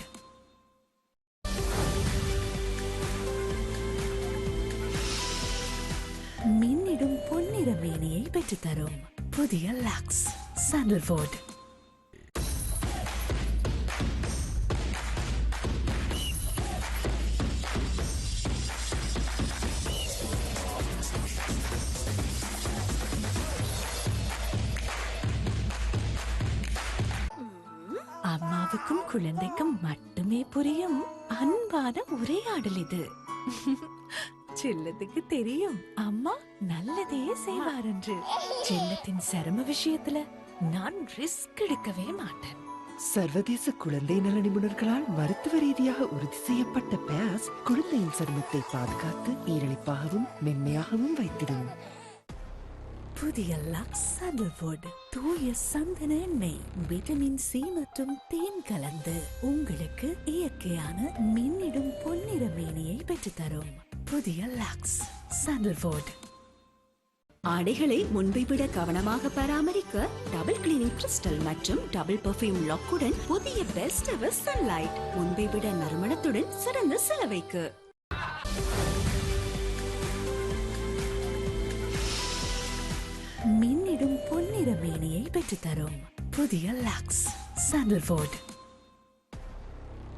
மின்னிடும் பொன்னிற மேனியை பெற்றுத்தரும் புதிய லக்ஸ் சாண்டல்வுட். அம்மாவுக்கும் குழந்தைக்கும் மட்டுமே புரியும் அன்பான உரையாடல் இது. செல்லத்துக்கு தெரியும் அம்மா நல்லதே செய்வார் என்று. செல்லத்தின் சிரம விஷயத்துல நான் ரிஸ்க் எடுக்கவே மாட்டேன். சர்வதேச குழந்தை நல நிபுணர்களால் மருத்துவ ரீதியாக உறுதி செய்யப்பட்ட பேஸ் குழந்தையின் சருமத்தை பாதுகாத்து ஈரழிப்பாகவும் மென்மையாகவும் வைத்திடும். புதிய லக்ஸ் சாண்டல்வுட் தூய சந்தன எண்ணெய், விட்டமின் சி மற்றும் தேன் கலந்து உங்களுக்கு இயற்கையான மின்னிடும் பொன்னிற மேனியை பெற்றுத்தரும். புதிய லக்ஸ் சாண்டல்வுட். ஆடைகளை முன்பை விட கவனமாக பராமரிக்க டபுள் கிளீனிங் கிறிஸ்டல் மற்றும் டபுள் பெர்ஃப்யூம் லாக்குடன் புதிய பெஸ்ட் எவர் சன்லைட். முன்பை விட நறுமணத்துடன் சிறந்த செலவைக்கு. மின்னிடும் பொன்னிற மேனியை பெற்றுத்தரும். புதிய லக்ஸ் சாண்டல்வுட்.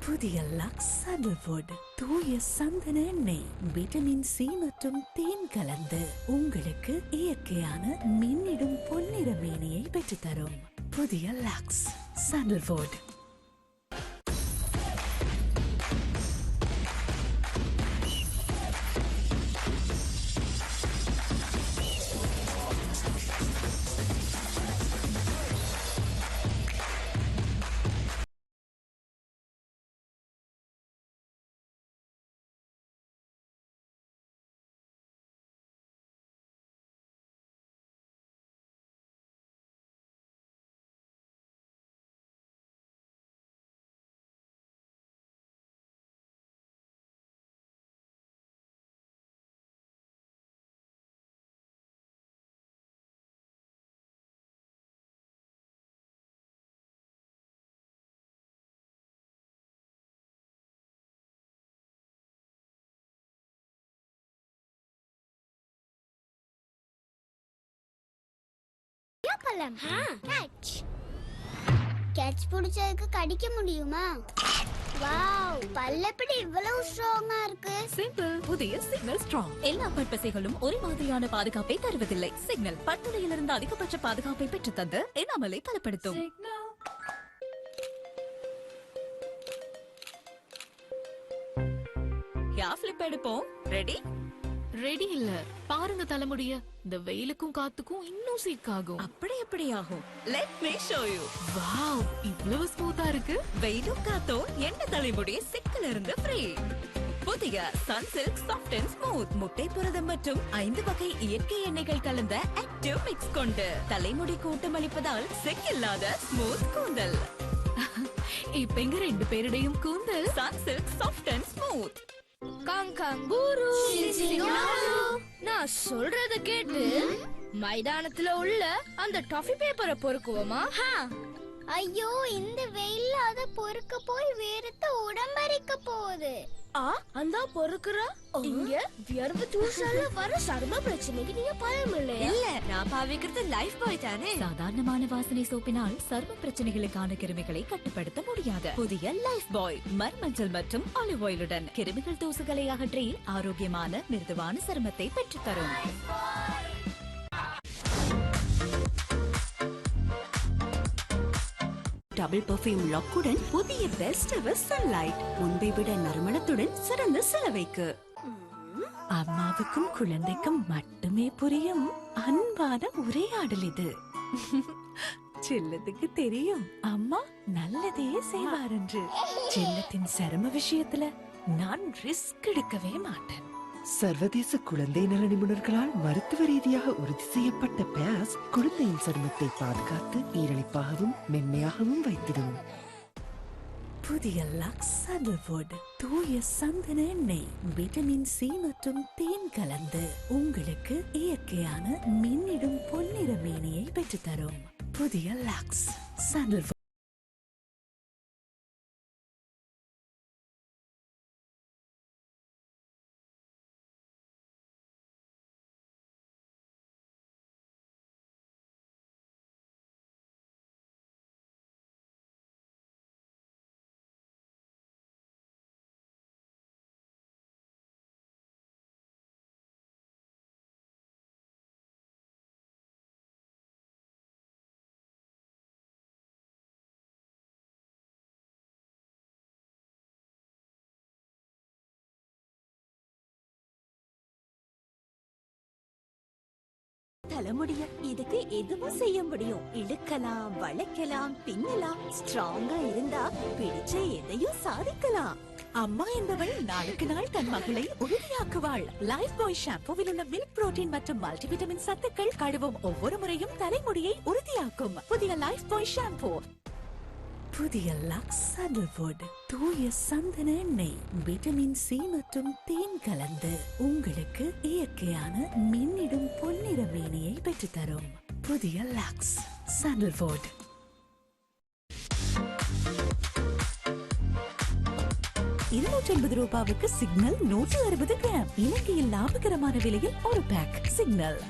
புதிய லக்ஸ் சாண்டல்வுட் தூய சந்தன எண்ணெய், விட்டமின் சி மற்றும் தேன் கலந்து உங்களுக்கு இயற்கையான மின்னிடும் பொன்னிற மேனியை பெற்றுத்தரும். புதிய லக்ஸ் சாண்டல்வுட். பழம் கேட்ச். கேட்ச் பிடிச்சதுக்கு கடிக்க முடியுமா? வாவ், பல்ல எப்படி இவ்வளவு ஸ்ட்ராங்கா இருக்கு? சிம்பிள். புதிய சிக்னல் ஸ்ட்ராங். எல்லா பற்பசைகளும் ஒரே மாதிரியான பாதுகாப்பை தருவதில்லை. சிக்னல் பற்புலையிலிருந்து அதிகபட்ச பாதுகாப்பை பெற்று தந்து எனாமலை பலப்படுத்தும். ஃபிளிப் எடுப்போம். ரெடி? ரெடி இல்ல. பாருங்க தலைமுடிய. இந்த வெயிலுக்கும் காத்துக்கும் இன்னும் சீக்காகும். அப்படி எப்படி ஆகும்? Let me show you. Wow, இவ்வளவு ஸ்மூத்தா இருக்கு. வெயிலும் காத்தோ எந்த தலைமுடி சிக்கல இருந்து ஃப்ரீ. புதிய சன்சில்க் சாஃப்ட் அண்ட் ஸ்மூத் முட்டை புரதம் மற்றும் 5 வகை இயற்கை எண்ணெய்கள் கலந்த ஆக்டிவ் மிக்ஸ் கொண்டு தலைமுடி கூட்டமளிப்பதால் சிக்கில்லாத ஸ்மூத் கூந்தல். இப்ப எங்க 2 பேருடையும் கூந்தல் சன்சில்க் சாஃப்ட் அண்ட் ஸ்மூத். காங்கூரு நான் சொல்றத கேட்டு மைதானத்துல உள்ள அந்த டாஃபி பேப்பரை பொறுக்குவோமா? ஐயோ, இந்த வெயில்ல அத பொறுக்க போய் வேர்த்து உடம்பரிக்க போகுது. அந்த பொறுக்குறா இங்க வியர்வு தூசால வர சர்ம பிரச்சனைக்கு நீங்க பயம் இல்லையா? இல்ல, நான் பாவிக்கிறது லைஃப் பாய் தானே. சாதாரணமான வாசனை சோப்பினால் சர்ம பிரச்சனைகளுக்கான கிருமிகளை கட்டுப்படுத்த முடியாது. புதிய லைஃப் பாய் மர்மஞ்சள் மற்றும் ஆலிவ் ஆயிலுடன் கிருமிகள் தூசுகளை அகற்றி ஆரோக்கியமான மிருதுவான சருமத்தை பெற்றுத் தரும். டபுள் பெர்ஃப்யூம் லாக்குடன் புதிய பெஸ்ட் எவர் சன்லைட். முன்பை விட நறுமணத்துடன் சிறந்த செலவைக்கு. அம்மாவுக்கும் குழந்தைக்கும் மட்டுமே புரியும் அன்பான உரையாடல் இது. செல்லத்துக்கு தெரியும் அம்மா நல்லதே செய்வார் என்று. செல்லத்தின் சிரம விஷயத்துல நான் ரிஸ்க் எடுக்கவே மாட்டேன். சர்வதேச குழந்தை நல நிபுணர்களால் மருத்துவ ரீதியாக உறுதி செய்யப்பட்ட பேஸ் குழந்தையின் சருமத்தை பாதுகாத்து ஈரழிப்பாகவும் மென்மையாகவும் வைத்திடும். புதிய லக்ஸ் சாண்டல்வுட் தூய சந்தன எண்ணெய், விட்டமின் சி மற்றும் தேன் கலந்து உங்களுக்கு இயற்கையான மின்னிடும் பொன்னிற மேனியை பெற்றுத்தரும். புதிய லக்ஸ் சாண்டல்வுட். தலைமுடிய இதுக்கு எதுவும் செய்ய முடியும். இழுக்கலாம், வளைக்கலாம், பின்னலாம். ஸ்ட்ராங்கா இருந்தா பிடிச்ச எதையும் சாதிக்கலாம். அம்மா என்பவள் நாளுக்கு நாள் தன் மகளை உறுதியாக்குவாள். லைஃப் பாய் ஷாம்பூவில் உள்ள மில்க் புரோட்டீன் மற்றும் மல்டிவிட்டமின் சத்துக்கள் கழுவும் ஒவ்வொரு முறையும் தலைமுடியை உறுதியாக்கும். புதிய லைஃப் பாய் ஷாம்பூ. புதிய லக்ஸ் சாண்டல்வுட் தூய சந்தன எண்ணெய், விட்டமின் சி மற்றும் தேன் கலந்து உங்களுக்கு இயற்கையான மின்னிடும் பொன்னிற மேனியை பெற்றுத்தரும். புதிய லக்ஸ் சாண்டல்வுட். ₹250 signal 160 gram. இலங்கையில் லாபகரமான விலையில் ஒரு பேக் சிக்னல்.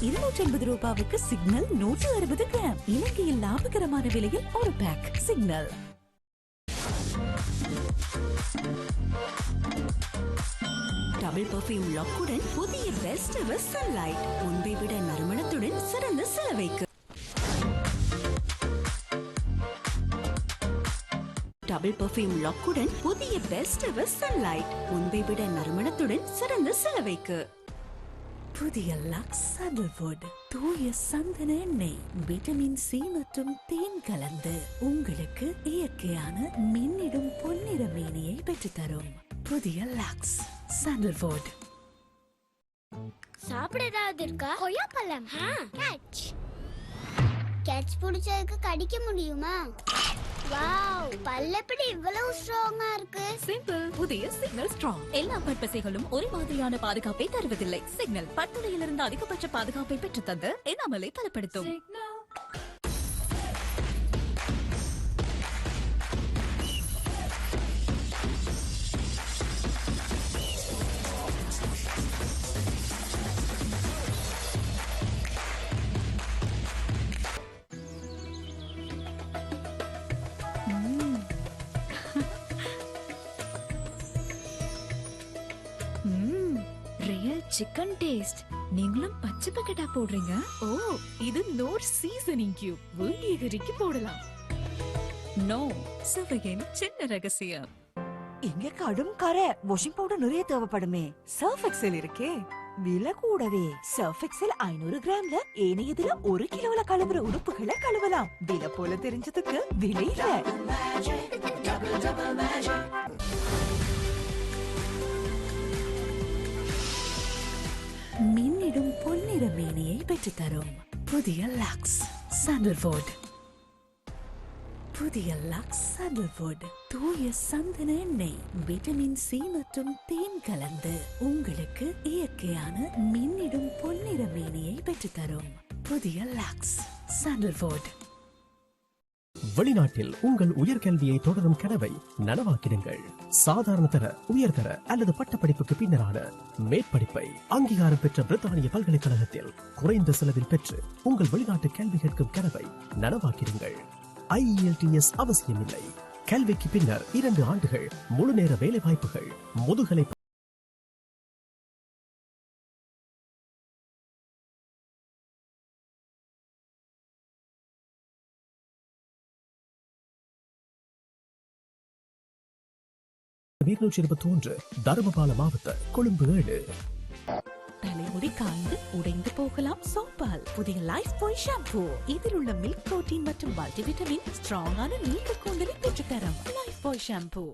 ₹250 signal 160 gram. இலங்கையில் லாபகரமான விலையில் ஒரு பேக் சிக்னல். டபுள் பர்ஃபியூம் லாக்குடன் புதிய பெஸ்ட் எவர் சன்லைட். முன்பை விட நறுமணத்துடன் சிறந்த செலவைக்கு. டபுள் பர்ஃபியூம் லாக்குடன் புதிய பெஸ்ட் எவர் சன்லைட். முன்பை விட நறுமணத்துடன் சிறந்த செலவைக்கு. புதிய லக்ஸ் சாண்டல்வுட் தூய சந்தன எண்ணெய், விட்டமின் சி மற்றும் தேன் கலந்து உங்களுக்கு இயற்கையான மின்னிடும் பொன்னிற மேனியை பெற்றுத்தரும். புதிய லக்ஸ் சாண்டல்வுட். சாப்பிட ஏதாவது இருக்கா? கொய்யாப்பழம். கேட்ச். கேட்ச் பிடிச்சதுக்கு கடிக்க முடியுமா? வாவ், பல்ல எப்படி இவ்வளவு ஸ்ட்ராங்கா இருக்கு? சிம்பிள். புதிய சிக்னல் ஸ்ட்ராங். எல்லா பற்பசைகளும் ஒரே மாதிரியான பாதுகாப்பை தருவதில்லை. சிக்னல் பட்டுடையிலிருந்து அதிகபட்ச பாதுகாப்பை பெற்று தந்து எனாமலை பலப்படுத்தும். Real chicken taste. நீங்களும் பச்சை பக்கெட்டா போடுறீங்க? ஓ, இது நோர் சீசனிங் கியூப். வேண்டியகரிக்கு போடலாம். நோ, சுவையின் சின்ன ரகசியம். இங்க கடும் கரை. வாஷிங் பவுடர் நிறைய தேவைப்படுமே. சர்ஃப் எக்ஸல் இருக்கே, விலை கூடவே. சர்ஃப் எக்ஸல் 500 கிராம்ல ஏனையதுல 1 கிலோல கழுவுற உறுப்புகளை கழுவலாம். விலை போல தெரிஞ்சதுக்கு விலை இல்ல. மின்னிடும் பொன்னிற மேனியை பெற்றுத்தரும். புதிய லக்ஸ் சாண்டல்வுட். புதிய லக்ஸ் சாண்டல்வுட் தூய சந்தன எண்ணெய், விட்டமின் சி மற்றும் தேன் கலந்து உங்களுக்கு இயற்கையான மின்னிடும் பொன்னிற மேனியை பெற்றுத்தரும். புதிய லக்ஸ் சாண்டல்வுட். வெளிநாட்டில் உங்கள் உயர்கல்வியை தொடரும் கனவை நனவாக்கிடுங்கள். சாதாரண தர, உயர்தர அல்லது பட்டப்படிப்புக்கு பின்னரான மேற்படிப்பை அங்கீகாரம் பெற்ற பிரித்தானிய பல்கலைக்கழகத்தில் குறைந்த செலவில் பெற்று உங்கள் வெளிநாட்டு கல்வி கேட்கும் கனவை நனவாக்கிடுங்கள். IELTS அவசியமில்லை. கல்விக்கு பின்னர் 2 ஆண்டுகள் முழு நேர வேலை வாய்ப்புகள், முதுகலை தர்மபால மாவட்ட கொழும்பு 7. தலைமுடி காய்ந்து உடைந்து போகலாம் சோப்பால். புதிய லைஃப் பாய் ஷாம்பூ. இதில் உள்ள மில்க் புரோட்டீன் மற்றும் மல்டிவிட்டமின் ஸ்ட்ராங்கான நீண்ட கூந்தலை பெற்றுத்தரும். லைஃப் பாய் ஷாம்பூ.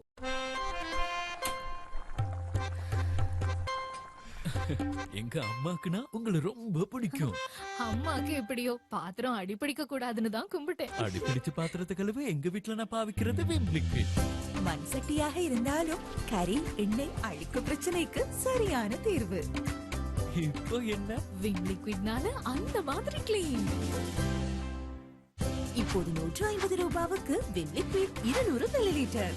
எங்க அம்மாக்குனா உங்களை ரொம்ப பிடிக்கும். அம்மாக்கு எப்படியோ பாத்திரம் அடிபிடிக்க கூடாதுன்னு தான் கும்பிட்டேன். அடிப்பிடிச்ச பாத்திரத்தை கழுவ எங்க வீட்ல நான் பாவிக்கிறது விம் லிக்விட். மண் சட்டியாக இருந்தாலும் கரி, எண்ணெய், அழுக்கு பிரச்சனைக்கு சரியான தீர்வு. இப்போ என்ன? விம் லிக்விட்னால அந்த மாதிரி கிளீன். இப்போது ₹150க்கு Vim liquid 200 millilitre.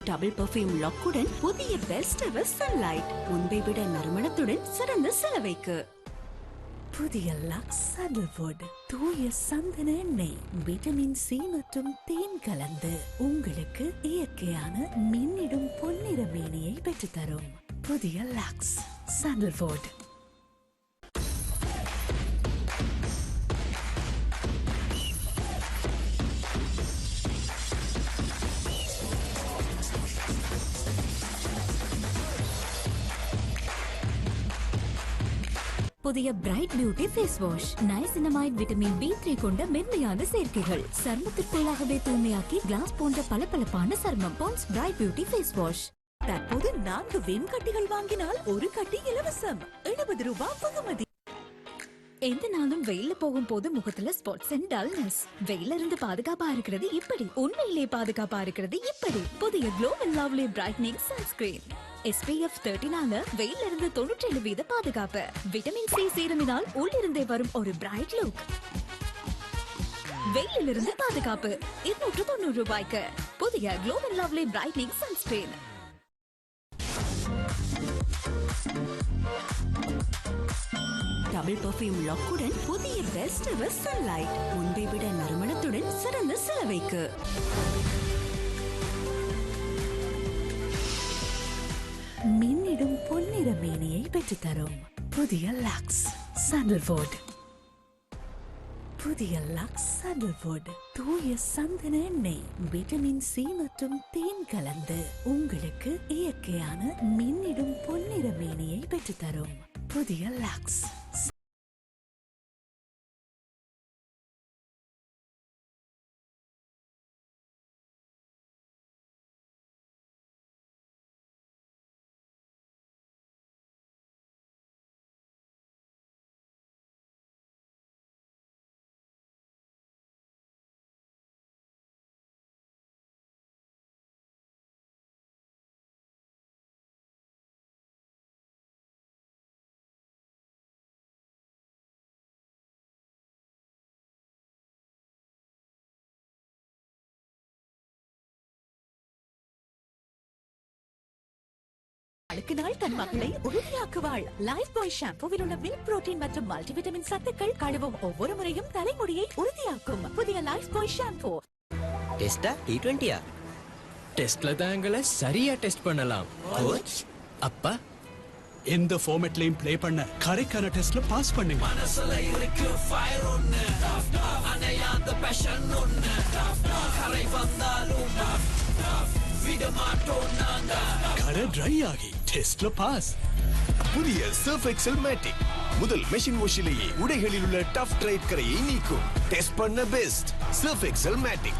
Double perfume லாக்குடன் புதிய பெஸ்ட் எவர் சன்லைட். முன்பை விட நறுமணத்துடன் சிறந்த செலவைக்கு. புதிய லக்ஸ் சாண்டல்வுட் தூய சந்தன எண்ணெய், விட்டமின் சி மற்றும் தேன் கலந்து உங்களுக்கு இயற்கையான மின்னிடும் பொன்னிற மேனியை பெற்றுத்தரும். புதிய லக்ஸ் சாண்டல்வுட். புதிய bright beauty face wash niacinamide vitamin B3 கொண்ட மென்மையான சேர்க்கைகள் சருமத்திற்குள்ளாகவே தூய்மையாக்கி கிளாஸ் போன்ற பளபளப்பான சருமம். Pond's bright beauty face wash. தற்போது 4 வெண் கட்டிகள் வாங்கினால் ஒரு கட்டி இலவசம். 70 ரூபாய் வெகுமதி. எந்த நாளும் வெயில்ல போகும் போது முகத்துல ஸ்பாட்ஸ் அண்ட் டல்னஸ். வெயில இருந்து பாதுகாப்பா இருக்கிறது இப்படி. உண்மையிலே பாதுகாப்பா இருக்கிறது இப்படி. புதிய glow and lovely brightening sunscreen. SPF 30 வெயில இருந்து 97% பாதுகாப்பு. விட்டமின் C சீரமினால் உள்ளிருந்தே வரும் ஒரு பிரைட் லுக். வெயிலில் இருந்து பாதுகாப்பு 290 ரூபாய்க்கு. புதிய glow and lovely brightening sunscreen. Double perfume லாக்குடன் புதிய பெஸ்ட் எவர் சன்லைட். முன்பை விட நறுமணத்துடன் சிறந்த சிலவைக்கு. மின்னிடும் பொன்னிற மேனியை பெற்றுத்தரும் புதிய லக்ஸ் சாண்டல்வுட். புதிய லக்ஸ் சாண்டல்வுட் தூய சந்தன எண்ணெய், விட்டமின் C மற்றும் தேன் கலந்து உங்களுக்கு இயற்கையான மின்னிடும் பொன்னிற மேனியை பெற்றுத்தரும் புதிய லக்ஸ். நாளுக்கு நாள் தன் மகளை உறுதியாக்குவாள். லைஃப் பாய் ஷாம்பூவில் உள்ள மில்க் புரோட்டீன் மற்றும் மல்டிவிட்டமின் சத்துக்கள் கழுவும் ஒவ்வொரு முறையும் தலைமுடியை உறுதியாக்கும். புதிய லைஃப் பாய் ஷாம்பூ. டெஸ்டா T20 டெஸ்ட்ல தாங்களை சரியா டெஸ்ட் பண்ணலாம். கோச் அப்பா எந்த ஃபார்மேட்லயும் ப்ளே பண்ண கரெக்டான டெஸ்ட்ல பாஸ் பண்ணுங்க. மனசுல இருக்கு ஃபயர் ஒன்னு, அணையாத பேஷன் ஒன்னு, கரை வந்தாலும் விட மாட்டோம் நாங்க. கரை ட்ரை ஆகி டெஸ்ட்ல பாஸ். புதிய சர்ஃப் எக்ஸல் மேட்டிக் முதல் மெஷின் வாஷிலேயே உடைகளில் உள்ள டஃப் ட்ரைட் கரையை நீக்கும். டெஸ்ட் பண்ண பெஸ்ட் சர்ஃப் எக்ஸல் மேட்டிக்.